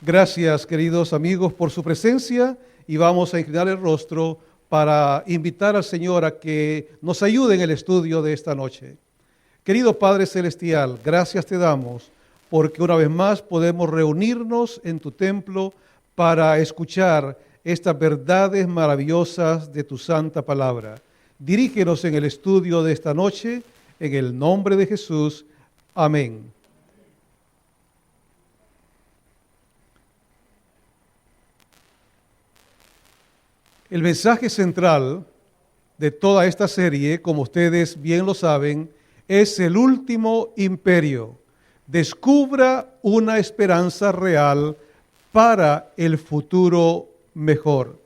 Gracias, queridos amigos, por su presencia y vamos a inclinar el rostro para invitar al Señor a que nos ayude en el estudio de esta noche. Querido Padre Celestial, gracias te damos porque una vez más podemos reunirnos en tu templo para escuchar estas verdades maravillosas de tu santa palabra. Dirígenos en el estudio de esta noche, en el nombre de Jesús. Amén. El mensaje central de toda esta serie, como ustedes bien lo saben, es el último imperio. Descubra una esperanza real para el futuro mejor.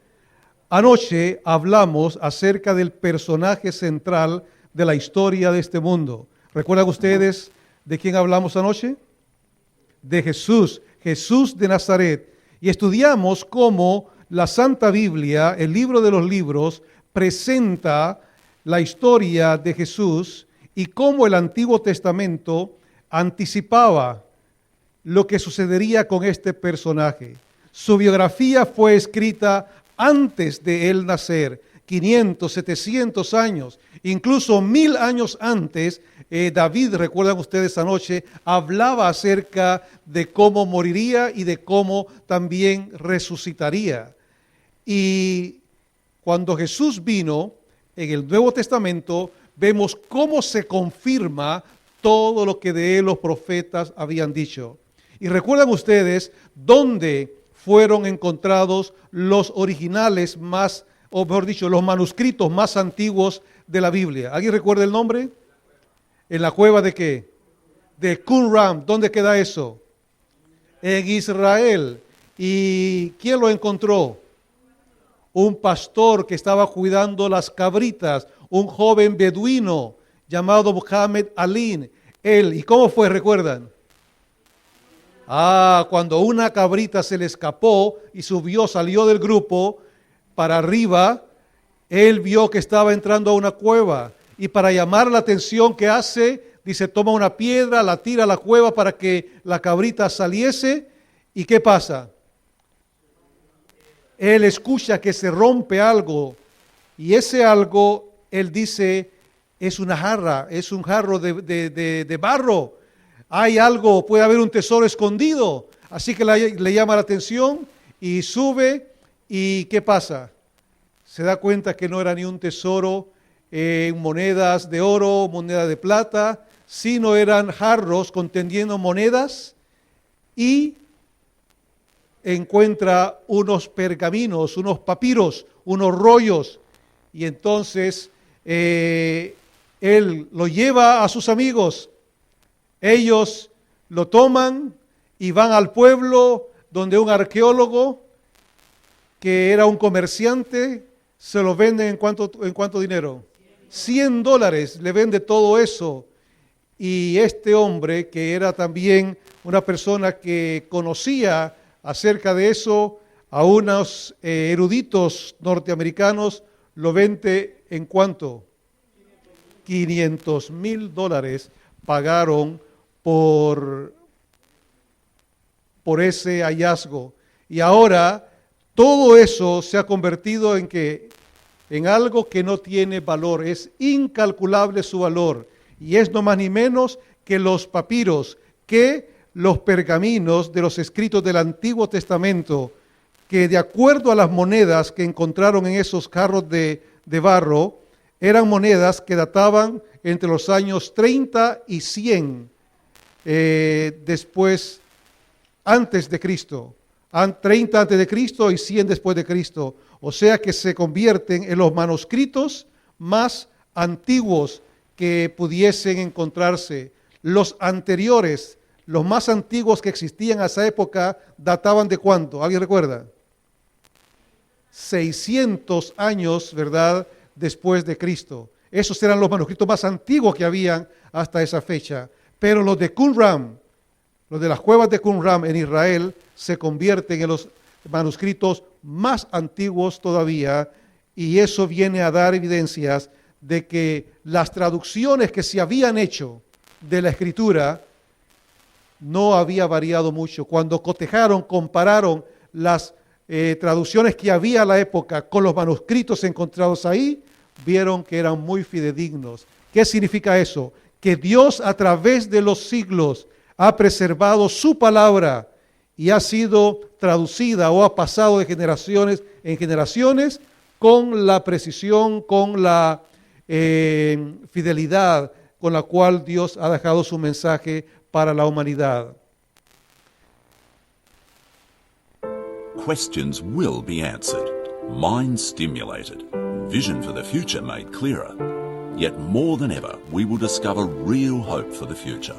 Anoche hablamos acerca del personaje central de la historia de este mundo. ¿Recuerdan ustedes de quién hablamos anoche? De Jesús, Jesús de Nazaret. Y estudiamos cómo la Santa Biblia, el libro de los libros, presenta la historia de Jesús y cómo el Antiguo Testamento anticipaba lo que sucedería con este personaje. Su biografía fue escrita antes de él nacer, 500, 700 años, incluso 1000 años antes. David, recuerdan ustedes anoche, hablaba acerca de cómo moriría y de cómo también resucitaría. Y cuando Jesús vino en el Nuevo Testamento, vemos cómo se confirma todo lo que de él los profetas habían dicho. Y recuerdan ustedes dónde fueron encontrados los originales más, o mejor dicho, los manuscritos más antiguos de la Biblia. ¿Alguien recuerda el nombre? ¿En la cueva de qué? De Qumran. ¿Dónde queda eso? En Israel. ¿Y quién lo encontró? Un pastor que estaba cuidando las cabritas, un joven beduino llamado Muhammad Ali. Él, ¿y cómo fue? ¿Recuerdan? Cuando una cabrita se le escapó y subió, salió del grupo para arriba, él vio que estaba entrando a una cueva y para llamar la atención, ¿qué hace? Dice, toma una piedra, la tira a la cueva para que la cabrita saliese. ¿Y qué pasa? Él escucha que se rompe algo y ese algo, él dice, es una jarra, es un jarro de barro. Hay algo, puede haber un tesoro escondido. Así que le llama la atención y sube. ¿Y qué pasa? Se da cuenta que no era ni un tesoro, monedas de oro, monedas de plata, sino eran jarros conteniendo monedas y encuentra unos pergaminos, unos papiros, unos rollos. Y entonces él lo lleva a sus amigos. Ellos lo toman y van al pueblo donde un arqueólogo, que era un comerciante, se lo venden ¿en cuánto dinero? $100 le vende todo eso. Y este hombre, que era también una persona que conocía acerca de eso, a unos eruditos norteamericanos, lo vende ¿en cuánto? $500,000 pagaron por ese hallazgo. Y ahora todo eso se ha convertido en algo que no tiene valor, es incalculable su valor. Y es no más ni menos que los papiros, que los pergaminos de los escritos del Antiguo Testamento, que de acuerdo a las monedas que encontraron en esos jarros de barro, eran monedas que databan entre los años 30 y 100 después, antes de Cristo. 30 antes de Cristo y 100 después de Cristo. O sea que se convierten en los manuscritos más antiguos que pudiesen encontrarse. Los anteriores, los más antiguos que existían a esa época, databan de ¿cuánto? ¿Alguien recuerda? 600 años, ¿verdad?, después de Cristo. Esos eran los manuscritos más antiguos que habían hasta esa fecha. Pero los de Qumran, los de las cuevas de Qumran en Israel, se convierten en los manuscritos más antiguos todavía, y eso viene a dar evidencias de que las traducciones que se habían hecho de la Escritura no había variado mucho. Cuando cotejaron, compararon las traducciones que había a la época con los manuscritos encontrados ahí, vieron que eran muy fidedignos. ¿Qué significa eso? Que Dios a través de los siglos ha preservado su palabra y ha sido traducida o ha pasado de generaciones en generaciones con la precisión, con la fidelidad con la cual Dios ha dejado su mensaje para la humanidad. Questions will be answered, mind stimulated, vision for the future made clearer. Yet more than ever, we will discover real hope for the future.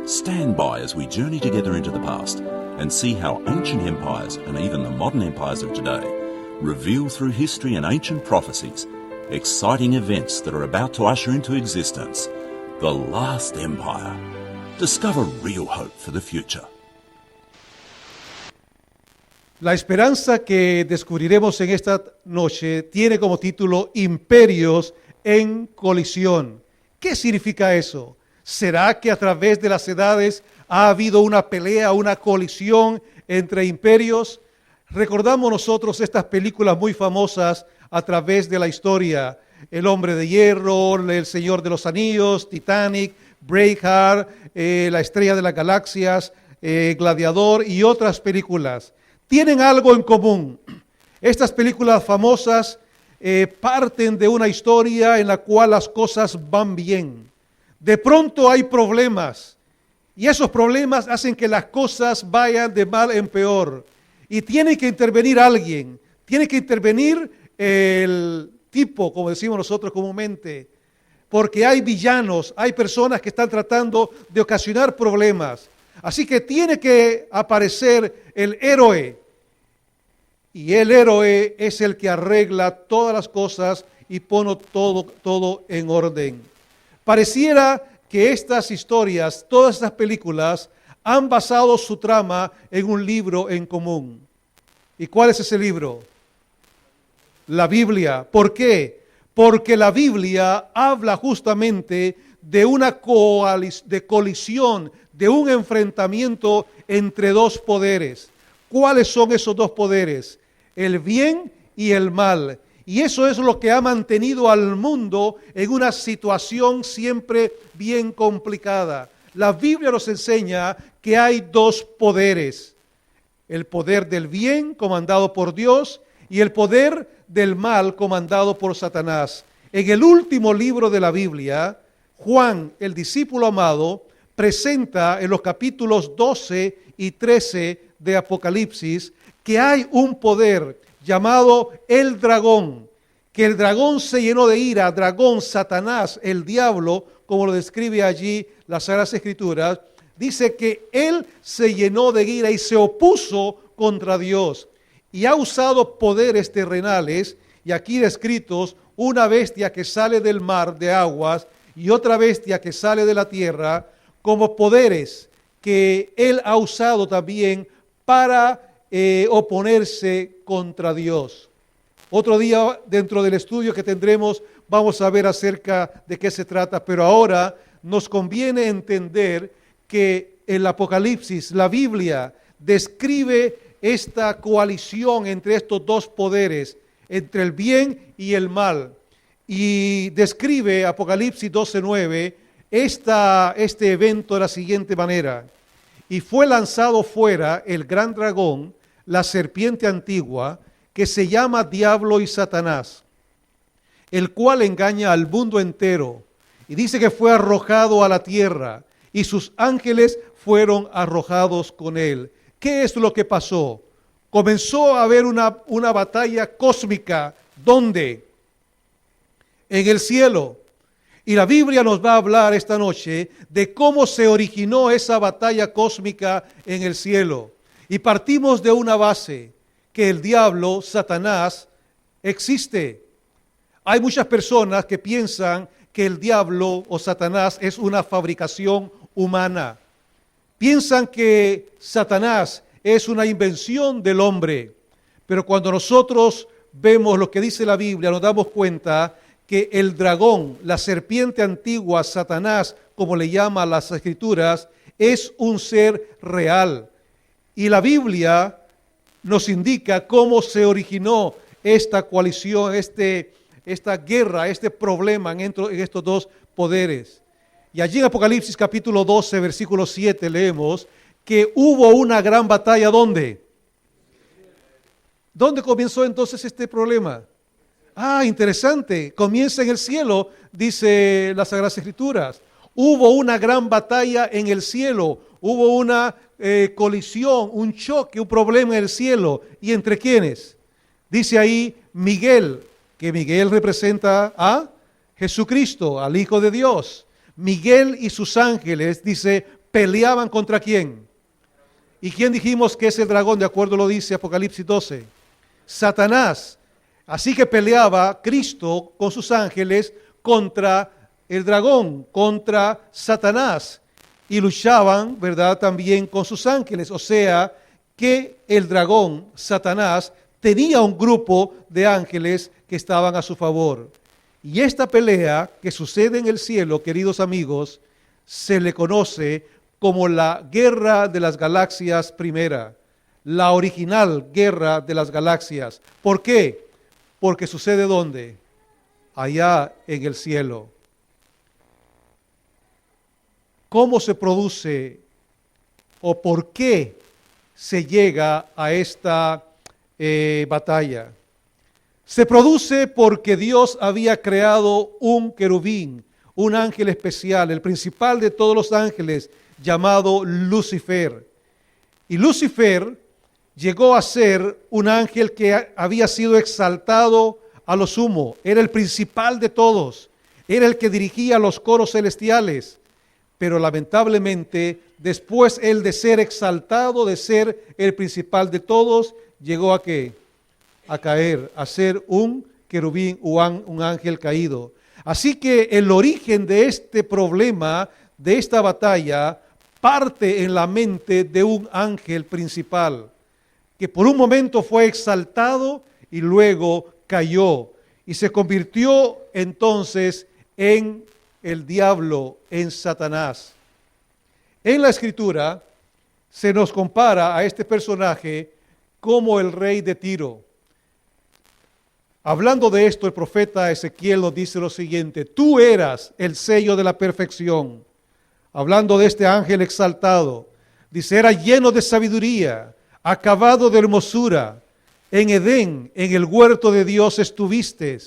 Stand by as we journey together into the past and see how ancient empires and even the modern empires of today reveal through history and ancient prophecies exciting events that are about to usher into existence the last empire. Discover real hope for the future. La esperanza que descubriremos en esta noche tiene como título Imperios en colisión. ¿Qué significa eso? ¿Será que a través de las edades ha habido una pelea, una colisión entre imperios? Recordamos nosotros estas películas muy famosas a través de la historia. El Hombre de Hierro, El Señor de los Anillos, Titanic, Braveheart, La Estrella de las Galaxias, Gladiador y otras películas. Tienen algo en común. Estas películas famosas parten de una historia en la cual las cosas van bien. De pronto hay problemas y esos problemas hacen que las cosas vayan de mal en peor. Y tiene que intervenir alguien, tiene que intervenir el tipo, como decimos nosotros comúnmente, porque hay villanos, hay personas que están tratando de ocasionar problemas. Así que tiene que aparecer el héroe. Y el héroe es el que arregla todas las cosas y pone todo en orden. Pareciera que estas historias, todas estas películas, han basado su trama en un libro en común. ¿Y cuál es ese libro? La Biblia. ¿Por qué? Porque la Biblia habla justamente de una colisión, de un enfrentamiento entre dos poderes. ¿Cuáles son esos dos poderes? El bien y el mal. Y eso es lo que ha mantenido al mundo en una situación siempre bien complicada. La Biblia nos enseña que hay dos poderes. El poder del bien comandado por Dios y el poder del mal comandado por Satanás. En el último libro de la Biblia, Juan, el discípulo amado, presenta en los capítulos 12 y 13 de Apocalipsis que hay un poder llamado el dragón, que el dragón se llenó de ira, dragón, Satanás, el diablo, como lo describe allí las Sagradas Escrituras, dice que él se llenó de ira y se opuso contra Dios y ha usado poderes terrenales, y aquí descritos, una bestia que sale del mar de aguas y otra bestia que sale de la tierra, como poderes que él ha usado también para oponerse contra Dios. Otro día, dentro del estudio que tendremos, vamos a ver acerca de qué se trata, pero ahora nos conviene entender que el Apocalipsis, la Biblia, describe esta coalición entre estos dos poderes, entre el bien y el mal. Y describe Apocalipsis 12:9 este evento de la siguiente manera. Y fue lanzado fuera el gran dragón, la serpiente antigua, que se llama Diablo y Satanás, el cual engaña al mundo entero. Y dice que fue arrojado a la tierra y sus ángeles fueron arrojados con él. ¿Qué es lo que pasó? Comenzó a haber una batalla cósmica. ¿Dónde? En el cielo. Y la Biblia nos va a hablar esta noche de cómo se originó esa batalla cósmica en el cielo. Y partimos de una base, que el diablo, Satanás, existe. Hay muchas personas que piensan que el diablo o Satanás es una fabricación humana. Piensan que Satanás es una invención del hombre. Pero cuando nosotros vemos lo que dice la Biblia, nos damos cuenta que el dragón, la serpiente antigua, Satanás, como le llama las Escrituras, es un ser real. Y la Biblia nos indica cómo se originó esta coalición, esta guerra, este problema en estos dos poderes. Y allí en Apocalipsis capítulo 12, versículo 7 leemos que hubo una gran batalla. ¿Dónde? ¿Dónde comenzó entonces este problema? Interesante. Comienza en el cielo, dice las Sagradas Escrituras. Hubo una gran batalla en el cielo. Hubo una colisión, un choque, un problema en el cielo. ¿Y entre quiénes? Dice ahí Miguel, que Miguel representa a Jesucristo, al Hijo de Dios. Miguel y sus ángeles, dice, peleaban ¿contra quién? ¿Y quién dijimos que es el dragón? De acuerdo lo dice Apocalipsis 12. Satanás. Así que peleaba Cristo con sus ángeles contra el dragón, contra Satanás. Y luchaban, ¿verdad?, también con sus ángeles. O sea, que el dragón, Satanás, tenía un grupo de ángeles que estaban a su favor. Y esta pelea que sucede en el cielo, queridos amigos, se le conoce como la Guerra de las Galaxias primera, la original Guerra de las Galaxias. ¿Por qué? Porque sucede ¿dónde? Allá en el cielo. ¿Cómo se produce o por qué se llega a esta batalla? Se produce porque Dios había creado un querubín, un ángel especial, el principal de todos los ángeles, llamado Lucifer. Y Lucifer llegó a ser un ángel que había sido exaltado a lo sumo. Era el principal de todos. Era el que dirigía los coros celestiales. Pero lamentablemente, después él de ser exaltado, de ser el principal de todos, llegó a ¿qué? A caer, a ser un querubín o un ángel caído. Así que el origen de este problema, de esta batalla, parte en la mente de un ángel principal, que por un momento fue exaltado y luego cayó y se convirtió entonces en el diablo, en Satanás. En la Escritura se nos compara a este personaje como el rey de Tiro. Hablando de esto, el profeta Ezequiel nos dice lo siguiente: tú eras el sello de la perfección. Hablando de este ángel exaltado, dice, era lleno de sabiduría, acabado de hermosura. En Edén, en el huerto de Dios estuviste.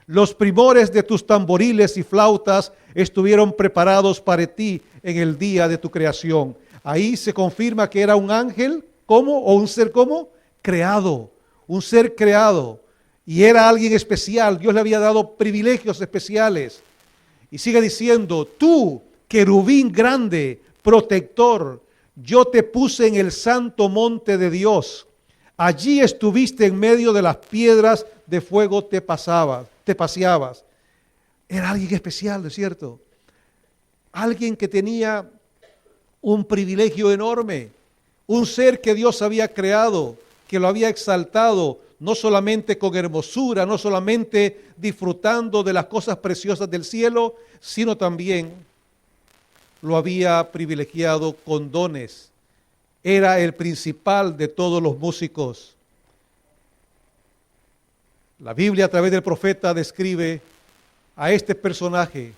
Los primores de tus tamboriles y flautas estuvieron preparados para ti en el día de tu creación. Ahí se confirma que era un ángel, ¿cómo? O un ser, ¿cómo? Creado, un ser creado. Y era alguien especial, Dios le había dado privilegios especiales. Y sigue diciendo, tú, querubín grande, protector, yo te puse en el santo monte de Dios. Allí estuviste en medio de las piedras de fuego, te paseabas. Era alguien especial, ¿no es cierto? Alguien que tenía un privilegio enorme, un ser que Dios había creado, que lo había exaltado, no solamente con hermosura, no solamente disfrutando de las cosas preciosas del cielo, sino también lo había privilegiado con dones. Era el principal de todos los músicos. La Biblia a través del profeta describe a este personaje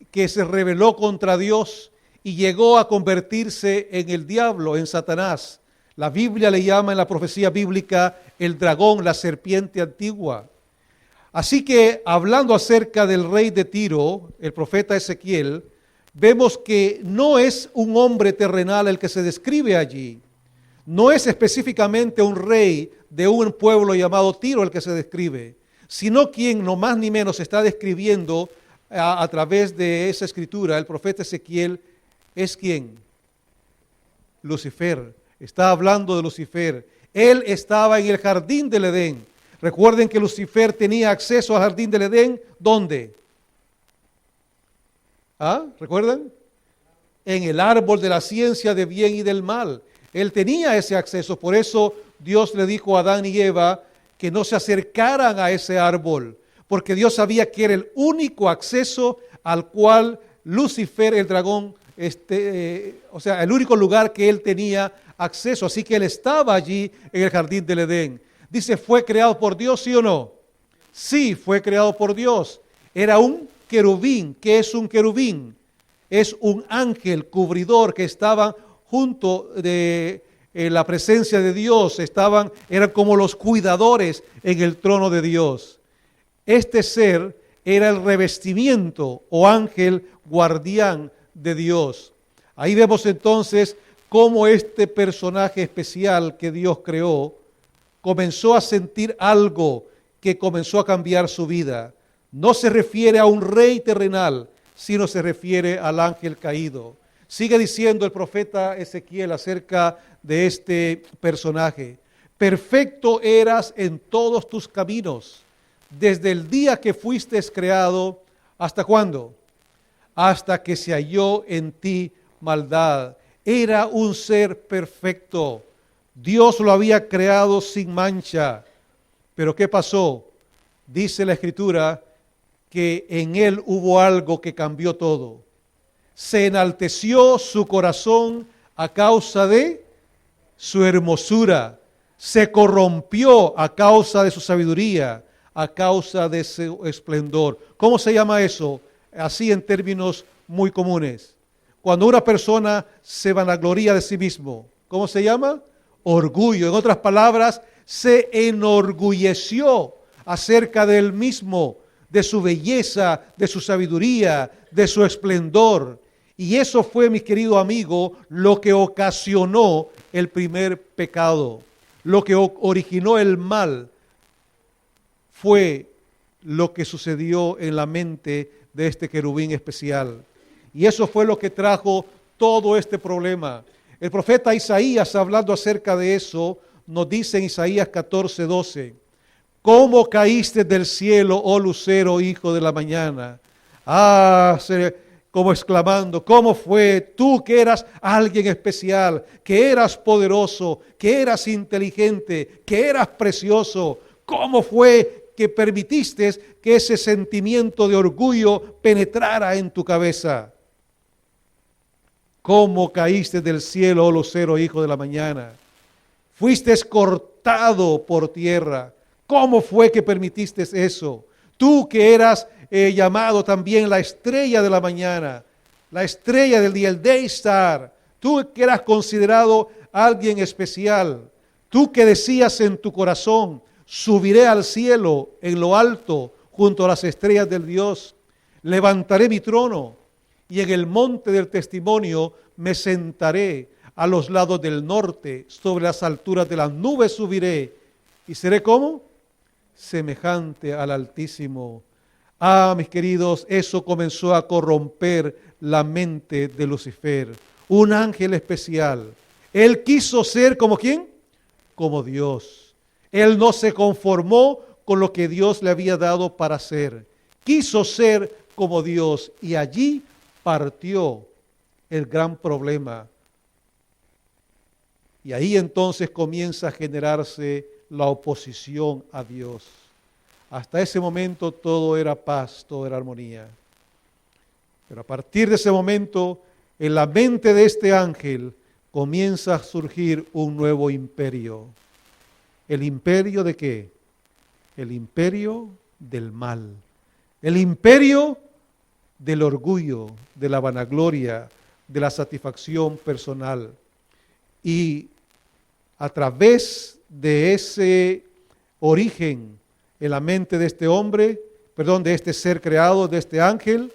que se rebeló contra Dios y llegó a convertirse en el diablo, en Satanás. La Biblia le llama en la profecía bíblica el dragón, la serpiente antigua. Así que hablando acerca del rey de Tiro, el profeta Ezequiel, vemos que no es un hombre terrenal el que se describe allí. No es específicamente un rey de un pueblo llamado Tiro el que se describe, sino quien no más ni menos está describiendo a través de esa escritura, el profeta Ezequiel, es ¿quién? Lucifer. Está hablando de Lucifer. Él estaba en el jardín del Edén. Recuerden que Lucifer tenía acceso al jardín del Edén. ¿Dónde? ¿Recuerdan? En el árbol de la ciencia de bien y del mal. Él tenía ese acceso. Por eso Dios le dijo a Adán y Eva que no se acercaran a ese árbol, porque Dios sabía que era el único acceso al cual Lucifer, el dragón, o sea, el único lugar que él tenía acceso. Así que él estaba allí en el jardín del Edén. Dice, ¿fue creado por Dios, sí o no? Sí, fue creado por Dios. Era un querubín. ¿Qué es un querubín? Es un ángel cubridor que estaba junto de la presencia de Dios. Eran como los cuidadores en el trono de Dios. Este ser era el revestimiento o ángel guardián de Dios. Ahí vemos entonces cómo este personaje especial que Dios creó comenzó a sentir algo que comenzó a cambiar su vida. No se refiere a un rey terrenal, sino se refiere al ángel caído. Sigue diciendo el profeta Ezequiel acerca de este personaje. Perfecto eras en todos tus caminos, desde el día que fuiste creado, ¿hasta cuándo? Hasta que se halló en ti maldad. Era un ser perfecto. Dios lo había creado sin mancha. Pero ¿qué pasó? Dice la Escritura que en él hubo algo que cambió todo. Se enalteció su corazón a causa de su hermosura. Se corrompió a causa de su sabiduría, a causa de su esplendor. ¿Cómo se llama eso? Así en términos muy comunes. Cuando una persona se vanagloria de sí mismo, ¿cómo se llama? Orgullo. En otras palabras, se enorgulleció acerca de él mismo, de su belleza, de su sabiduría, de su esplendor. Y eso fue, mi querido amigo, lo que ocasionó el primer pecado. Lo que originó el mal fue lo que sucedió en la mente de este querubín especial. Y eso fue lo que trajo todo este problema. El profeta Isaías, hablando acerca de eso, nos dice en Isaías 14:12, ¿cómo caíste del cielo, oh lucero, hijo de la mañana? Como exclamando, ¿cómo fue tú que eras alguien especial, que eras poderoso, que eras inteligente, que eras precioso? ¿Cómo fue que permitiste que ese sentimiento de orgullo penetrara en tu cabeza? ¿Cómo caíste del cielo, oh lucero, hijo de la mañana? Fuiste cortado por tierra. ¿Cómo fue que permitiste eso? Tú que eras llamado también la estrella de la mañana, la estrella del día, el Day Star. Tú que eras considerado alguien especial. Tú que decías en tu corazón, subiré al cielo en lo alto junto a las estrellas del Dios. Levantaré mi trono y en el monte del testimonio me sentaré a los lados del norte, sobre las alturas de las nubes subiré y seré ¿cómo? Semejante al Altísimo. Mis queridos, eso comenzó a corromper la mente de Lucifer, un ángel especial. Él quiso ser como ¿quién? Como Dios. Él no se conformó con lo que Dios le había dado para ser. Quiso ser como Dios y allí partió el gran problema. Y ahí entonces comienza a generarse la oposición a Dios. Hasta ese momento todo era paz, todo era armonía. Pero a partir de ese momento, en la mente de este ángel comienza a surgir un nuevo imperio. ¿El imperio de qué? El imperio del mal. El imperio del orgullo, de la vanagloria, de la satisfacción personal. Y a través de ese origen en la mente de este hombre, de este ser creado, de este ángel,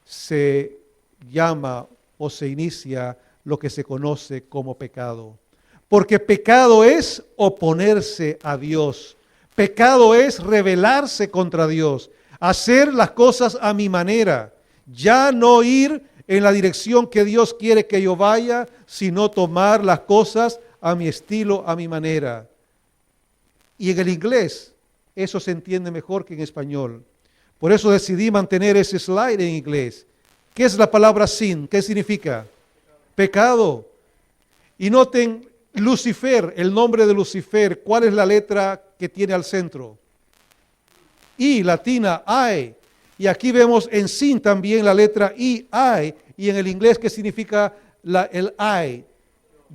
se llama o se inicia lo que se conoce como pecado. Porque pecado es oponerse a Dios. Pecado es rebelarse contra Dios, hacer las cosas a mi manera, ya no ir en la dirección que Dios quiere que yo vaya, sino tomar las cosas a mi estilo, a mi manera. Y en el inglés, eso se entiende mejor que en español. Por eso decidí mantener ese slide en inglés. ¿Qué es la palabra sin? ¿Qué significa? Pecado. Y noten Lucifer, el nombre de Lucifer, ¿cuál es la letra que tiene al centro? I, latina, I. Y aquí vemos en sin también la letra I, y en el inglés que significa el I.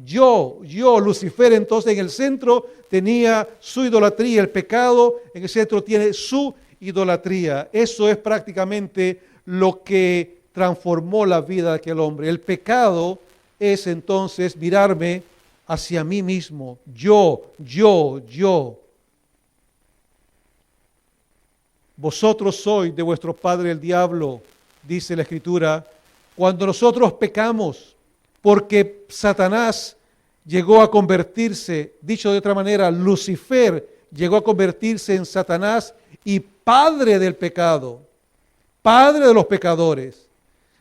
Yo, Lucifer, entonces en el centro tenía su idolatría, el pecado en el centro tiene su idolatría. Eso es prácticamente lo que transformó la vida de aquel hombre. El pecado es entonces mirarme hacia mí mismo, yo. Vosotros sois de vuestro padre el diablo, dice la Escritura, cuando nosotros pecamos, porque Satanás llegó a convertirse, dicho de otra manera, Lucifer llegó a convertirse en Satanás y padre del pecado, padre de los pecadores.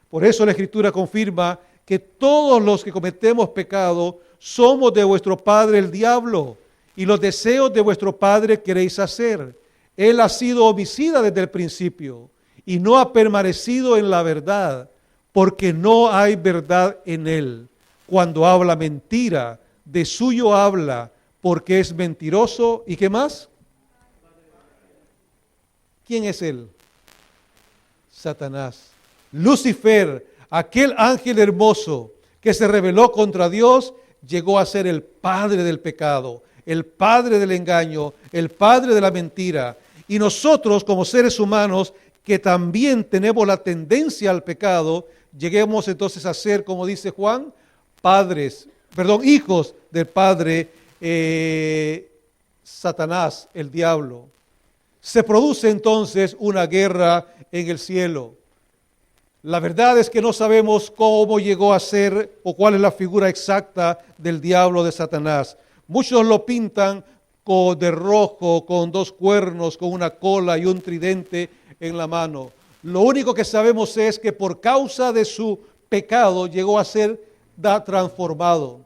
Por eso la Escritura confirma que todos los que cometemos pecado somos de vuestro padre el diablo, y los deseos de vuestro padre queréis hacer. Él ha sido homicida desde el principio y no ha permanecido en la verdad, porque no hay verdad en él. Cuando habla mentira, de suyo habla, porque es mentiroso. ¿Y qué más? ¿Quién es él? Satanás. Lucifer, aquel ángel hermoso que se rebeló contra Dios, llegó a ser el padre del pecado, el padre del engaño, el padre de la mentira. Y nosotros como seres humanos que también tenemos la tendencia al pecado, lleguemos entonces a ser, como dice Juan, hijos del padre Satanás, el diablo. Se produce entonces una guerra en el cielo. La verdad es que no sabemos cómo llegó a ser o cuál es la figura exacta del diablo, de Satanás. Muchos lo pintan de rojo, con 2 cuernos, con una cola y un tridente en la mano. Lo único que sabemos es que por causa de su pecado llegó a ser transformado.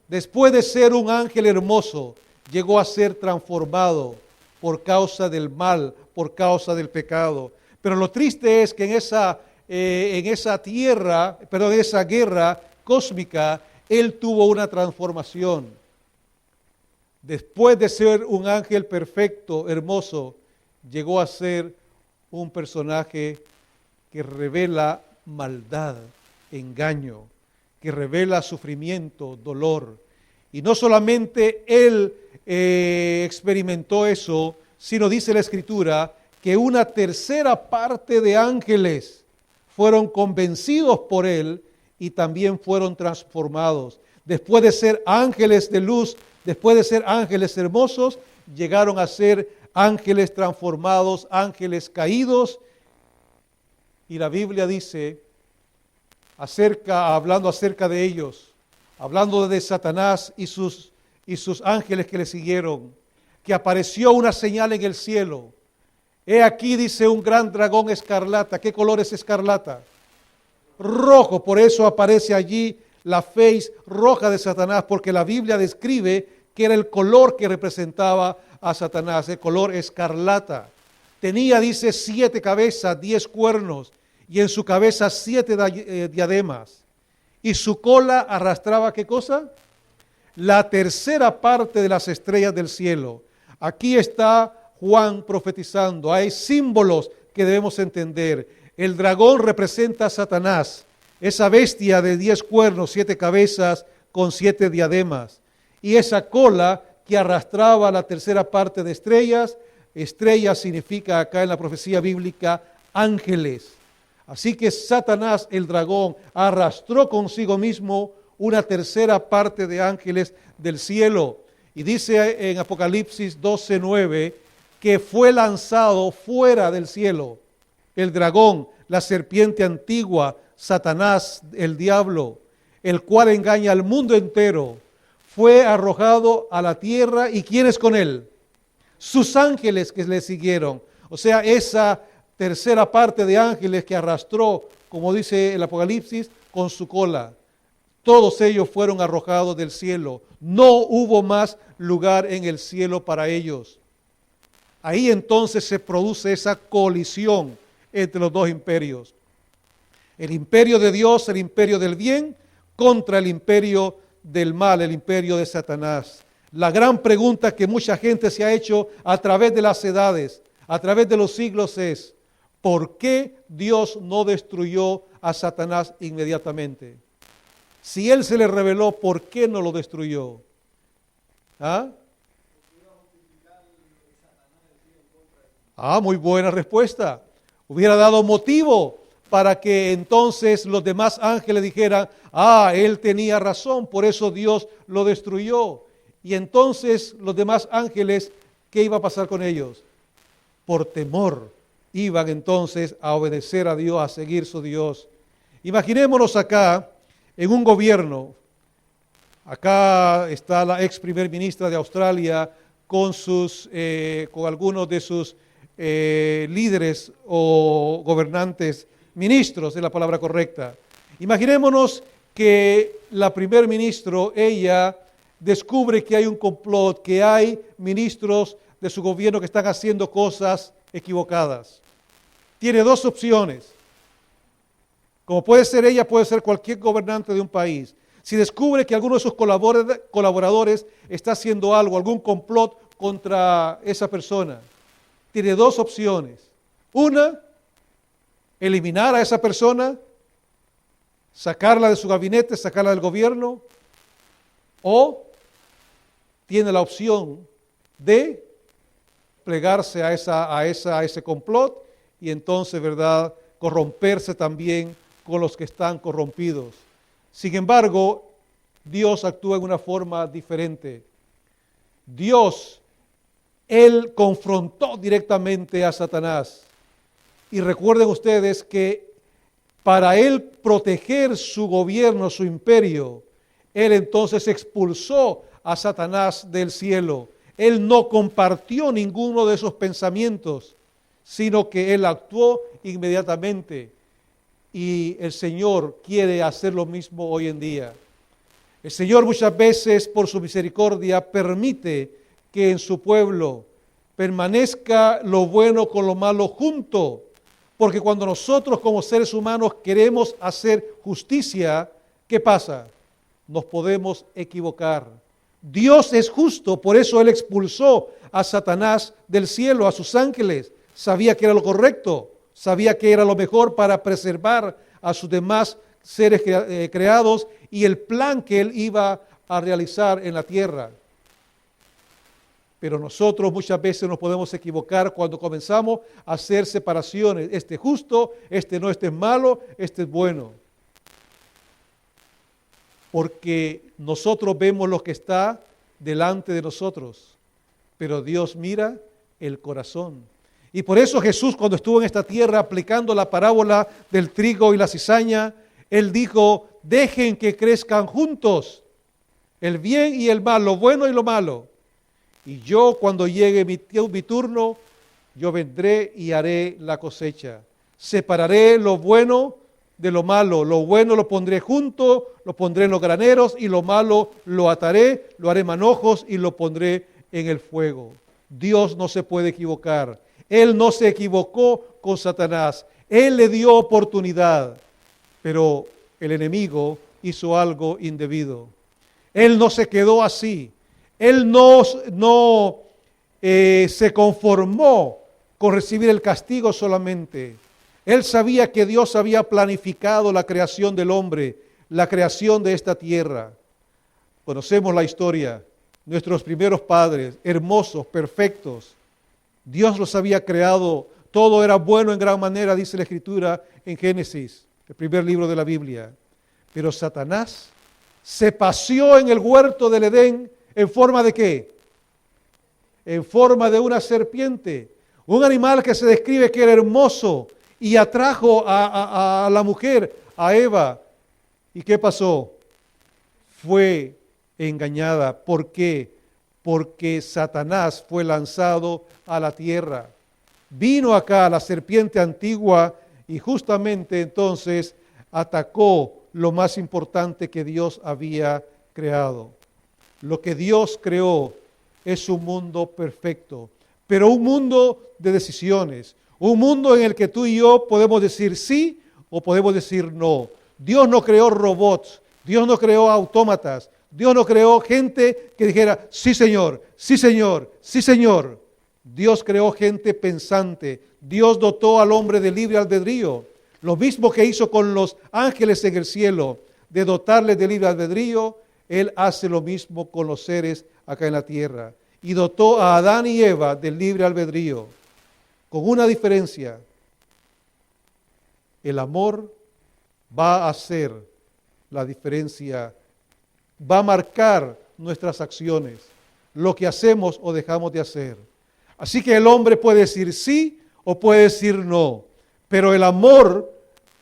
Después de ser un ángel hermoso, llegó a ser transformado por causa del mal, por causa del pecado. Pero lo triste es que en esa guerra cósmica, él tuvo una transformación. Después de ser un ángel perfecto, hermoso, llegó a ser un personaje que revela maldad, engaño, que revela sufrimiento, dolor. Y no solamente él experimentó eso, sino dice la Escritura que una tercera parte de ángeles fueron convencidos por él y también fueron transformados. Después de ser ángeles de luz, después de ser ángeles hermosos, llegaron a ser ángeles transformados, ángeles caídos. Y la Biblia dice, hablando acerca de ellos, hablando de Satanás y sus ángeles que le siguieron, que apareció una señal en el cielo. He aquí, dice, un gran dragón escarlata. ¿Qué color es escarlata? Rojo. Por eso aparece allí la faz roja de Satanás, porque la Biblia describe que era el color que representaba a Satanás, el color escarlata. Tenía, dice, 7 cabezas, 10 cuernos, y en su cabeza 7 diademas. Y su cola arrastraba, ¿qué cosa? La tercera parte de las estrellas del cielo. Aquí está Juan profetizando. Hay símbolos que debemos entender. El dragón representa a Satanás, esa bestia de 10 cuernos, 7 cabezas con 7 diademas. Y esa cola que arrastraba la tercera parte de estrellas. Estrella significa acá en la profecía bíblica ángeles. Así que Satanás, el dragón, arrastró consigo mismo una tercera parte de ángeles del cielo. Y dice en Apocalipsis 12:9 que fue lanzado fuera del cielo. El dragón, la serpiente antigua, Satanás, el diablo, el cual engaña al mundo entero, fue arrojado a la tierra. ¿Y quiénes con él? Sus ángeles que le siguieron. O sea, esa tercera parte de ángeles que arrastró, como dice el Apocalipsis, con su cola. Todos ellos fueron arrojados del cielo. No hubo más lugar en el cielo para ellos. Ahí entonces se produce esa colisión entre los dos imperios. El imperio de Dios, el imperio del bien, contra el imperio del mal, el imperio de Satanás. La gran pregunta que mucha gente se ha hecho a través de las edades, a través de los siglos es: ¿Por qué Dios no destruyó a Satanás inmediatamente? Si Él se le reveló, ¿por qué no lo destruyó? ¿Ah? Muy buena respuesta. Hubiera dado motivo para que entonces los demás ángeles dijeran, él tenía razón, por eso Dios lo destruyó. Y entonces los demás ángeles, ¿qué iba a pasar con ellos? Por temor, iban entonces a obedecer a Dios, a seguir su Dios. Imaginémonos acá, en un gobierno, acá está la ex primer ministra de Australia con algunos de sus líderes o gobernantes, ministros es la palabra correcta. Imaginémonos que la primer ministro, ella descubre que hay un complot, que hay ministros de su gobierno que están haciendo cosas equivocadas. Tiene dos opciones. Como puede ser ella, puede ser cualquier gobernante de un país. Si descubre que alguno de sus colaboradores está haciendo algo, algún complot contra esa persona, tiene dos opciones. Una, eliminar a esa persona, sacarla de su gabinete, sacarla del gobierno, o tiene la opción de plegarse a ese complot y entonces, ¿verdad?, corromperse también con los que están corrompidos. Sin embargo, Dios actúa en una forma diferente. Dios, Él confrontó directamente a Satanás. Y recuerden ustedes que para Él proteger su gobierno, su imperio, Él entonces expulsó a Satanás del cielo. Él no compartió ninguno de esos pensamientos, sino que Él actuó inmediatamente. Y el Señor quiere hacer lo mismo hoy en día. El Señor muchas veces, por su misericordia, permite que en su pueblo permanezca lo bueno con lo malo junto. Porque cuando nosotros como seres humanos queremos hacer justicia, ¿qué pasa? Nos podemos equivocar. Dios es justo, por eso Él expulsó a Satanás del cielo, a sus ángeles. Sabía que era lo correcto, sabía que era lo mejor para preservar a sus demás seres creados y el plan que Él iba a realizar en la tierra. Pero nosotros muchas veces nos podemos equivocar cuando comenzamos a hacer separaciones. Este es justo, este no, este es malo, este es bueno. Porque nosotros vemos lo que está delante de nosotros, pero Dios mira el corazón. Y por eso Jesús, cuando estuvo en esta tierra aplicando la parábola del trigo y la cizaña, Él dijo, dejen que crezcan juntos el bien y el mal, lo bueno y lo malo. Y yo, cuando llegue mi turno, yo vendré y haré la cosecha. Separaré lo bueno de lo malo. Lo bueno lo pondré junto, lo pondré en los graneros, y lo malo lo ataré, lo haré manojos y lo pondré en el fuego. Dios no se puede equivocar. Él no se equivocó con Satanás. Él le dio oportunidad, pero el enemigo hizo algo indebido. Él no se quedó así. Él no se conformó con recibir el castigo solamente. Él sabía que Dios había planificado la creación del hombre, la creación de esta tierra. Conocemos la historia. Nuestros primeros padres, hermosos, perfectos. Dios los había creado. Todo era bueno en gran manera, dice la Escritura en Génesis, el primer libro de la Biblia. Pero Satanás se paseó en el huerto del Edén. ¿En forma de qué? En forma de una serpiente. Un animal que se describe que era hermoso y atrajo a la mujer, a Eva. ¿Y qué pasó? Fue engañada. ¿Por qué? Porque Satanás fue lanzado a la tierra. Vino acá la serpiente antigua y justamente entonces atacó lo más importante que Dios había creado. Lo que Dios creó es un mundo perfecto, pero un mundo de decisiones, un mundo en el que tú y yo podemos decir sí o podemos decir no. Dios no creó robots, Dios no creó autómatas, Dios no creó gente que dijera sí señor, sí señor, sí señor. Dios creó gente pensante. Dios dotó al hombre de libre albedrío. Lo mismo que hizo con los ángeles en el cielo, de dotarles de libre albedrío, Él hace lo mismo con los seres acá en la tierra. Y dotó a Adán y Eva del libre albedrío, con una diferencia. El amor va a hacer la diferencia, va a marcar nuestras acciones, lo que hacemos o dejamos de hacer. Así que el hombre puede decir sí o puede decir no, pero el amor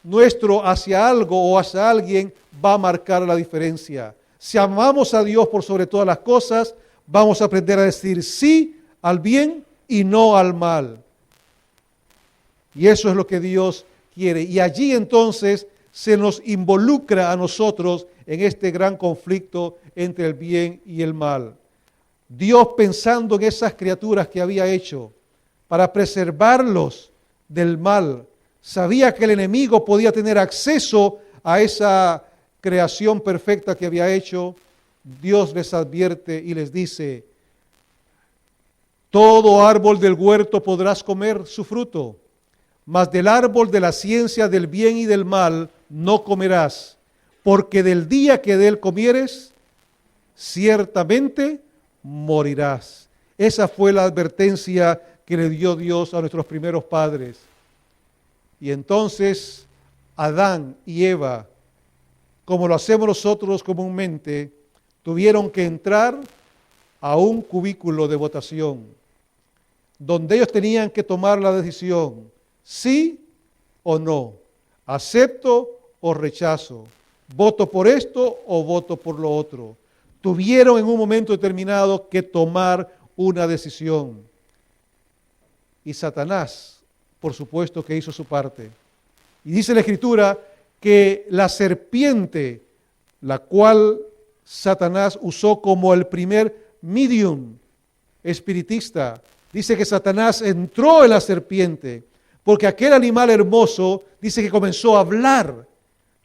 nuestro hacia algo o hacia alguien va a marcar la diferencia. Si amamos a Dios por sobre todas las cosas, vamos a aprender a decir sí al bien y no al mal. Y eso es lo que Dios quiere. Y allí entonces se nos involucra a nosotros en este gran conflicto entre el bien y el mal. Dios, pensando en esas criaturas que había hecho para preservarlos del mal, sabía que el enemigo podía tener acceso a esa creación perfecta que había hecho. Dios les advierte y les dice: todo árbol del huerto podrás comer su fruto, mas del árbol de la ciencia del bien y del mal no comerás, porque del día que de él comieres, ciertamente morirás. Esa fue la advertencia que le dio Dios a nuestros primeros padres. Y entonces Adán y Eva, como lo hacemos nosotros comúnmente, tuvieron que entrar a un cubículo de votación, donde ellos tenían que tomar la decisión, sí o no, acepto o rechazo, voto por esto o voto por lo otro. Tuvieron en un momento determinado que tomar una decisión. Y Satanás, por supuesto que hizo su parte. Y dice la Escritura que la serpiente, la cual Satanás usó como el primer medium espiritista, dice que Satanás entró en la serpiente, porque aquel animal hermoso dice que comenzó a hablar.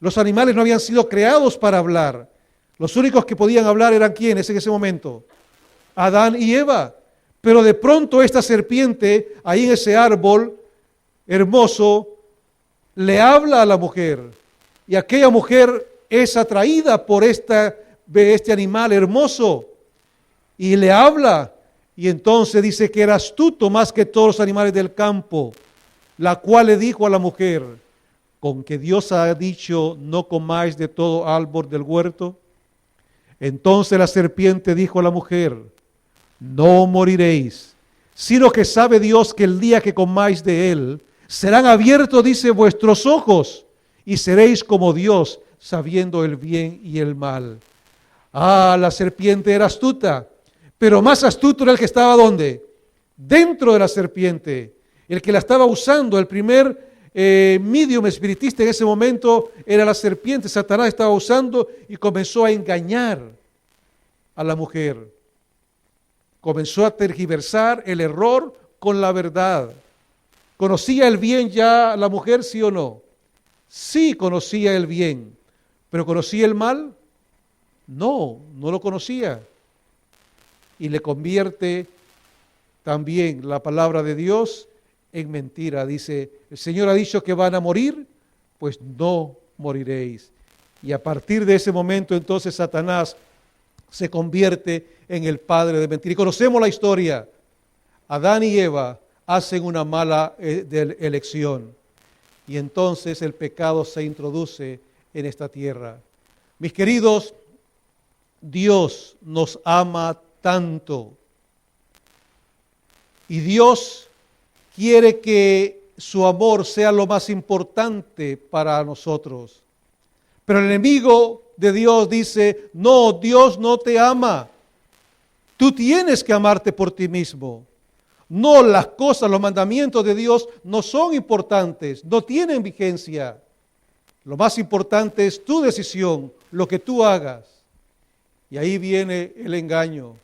Los animales no habían sido creados para hablar. Los únicos que podían hablar eran ¿quiénes en ese momento? Adán y Eva. Pero de pronto esta serpiente, ahí en ese árbol hermoso, le habla a la mujer. Y aquella mujer es atraída por este animal hermoso. Y le habla. Y entonces dice que era astuto más que todos los animales del campo. La cual le dijo a la mujer: ¿con que Dios ha dicho no comáis de todo árbol del huerto? Entonces la serpiente dijo a la mujer: no moriréis, sino que sabe Dios que el día que comáis de él, serán abiertos, dice, vuestros ojos, y seréis como Dios, sabiendo el bien y el mal. Ah, la serpiente era astuta, pero más astuto era el que estaba ¿dónde? Dentro de la serpiente, el que la estaba usando. El primer medium espiritista en ese momento era la serpiente. Satanás estaba usando y comenzó a engañar a la mujer. Comenzó a tergiversar el error con la verdad. ¿Conocía el bien ya la mujer, sí o no? Sí conocía el bien, pero ¿conocía el mal? No, no lo conocía. Y le convierte también la palabra de Dios en mentira. Dice: el Señor ha dicho que van a morir, pues no moriréis. Y a partir de ese momento entonces Satanás se convierte en el padre de mentira. Y conocemos la historia. Adán y Eva hacen una mala elección. Y entonces el pecado se introduce en esta tierra. Mis queridos, Dios nos ama tanto. Y Dios quiere que su amor sea lo más importante para nosotros. Pero el enemigo de Dios dice: no, Dios no te ama. Tú tienes que amarte por ti mismo. No, las cosas, los mandamientos de Dios no son importantes, no tienen vigencia. Lo más importante es tu decisión, lo que tú hagas. Y ahí viene el engaño.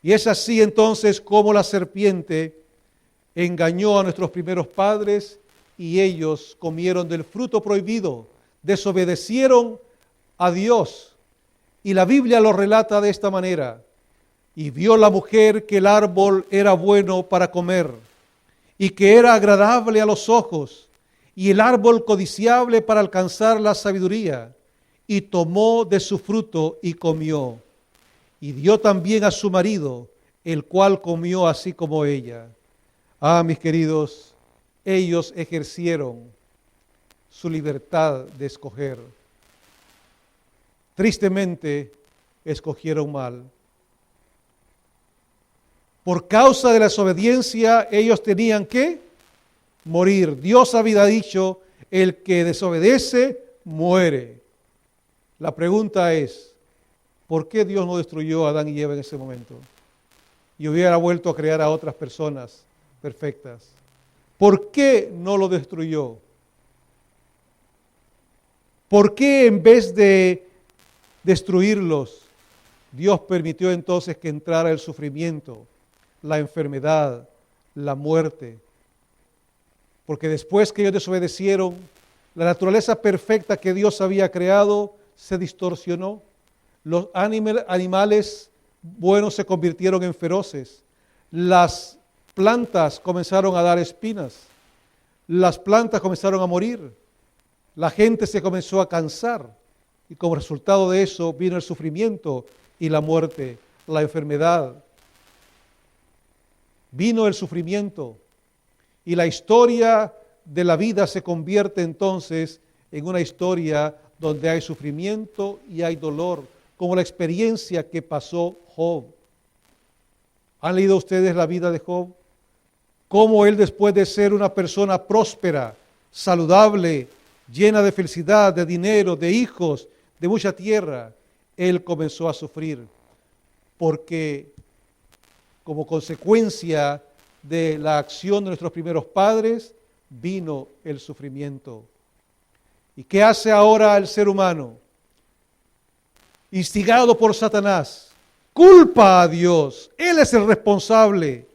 Y es así entonces como la serpiente engañó a nuestros primeros padres y ellos comieron del fruto prohibido, desobedecieron a Dios. Y la Biblia lo relata de esta manera. Y vio la mujer que el árbol era bueno para comer, y que era agradable a los ojos, y el árbol codiciable para alcanzar la sabiduría, y tomó de su fruto y comió. Y dio también a su marido, el cual comió así como ella. Ah, mis queridos, ellos ejercieron su libertad de escoger. Tristemente, escogieron mal. Por causa de la desobediencia, ellos tenían que morir. Dios había dicho, el que desobedece, muere. La pregunta es, ¿por qué Dios no destruyó a Adán y Eva en ese momento? Y hubiera vuelto a crear a otras personas perfectas. ¿Por qué no lo destruyó? ¿Por qué en vez de destruirlos, Dios permitió entonces que entrara el sufrimiento, la enfermedad, la muerte? Porque después que ellos desobedecieron, la naturaleza perfecta que Dios había creado se distorsionó. Los animales buenos se convirtieron en feroces. Las plantas comenzaron a dar espinas. Las plantas comenzaron a morir. La gente se comenzó a cansar. Y como resultado de eso vino el sufrimiento y la muerte, la enfermedad. Vino el sufrimiento. Y la historia de la vida se convierte entonces en una historia donde hay sufrimiento y hay dolor, como la experiencia que pasó Job. ¿Han leído ustedes la vida de Job? Cómo él, después de ser una persona próspera, saludable, llena de felicidad, de dinero, de hijos, de mucha tierra, él comenzó a sufrir, porque como consecuencia de la acción de nuestros primeros padres, vino el sufrimiento. ¿Y qué hace ahora el ser humano? Instigado por Satanás, culpa a Dios. Él es el responsable.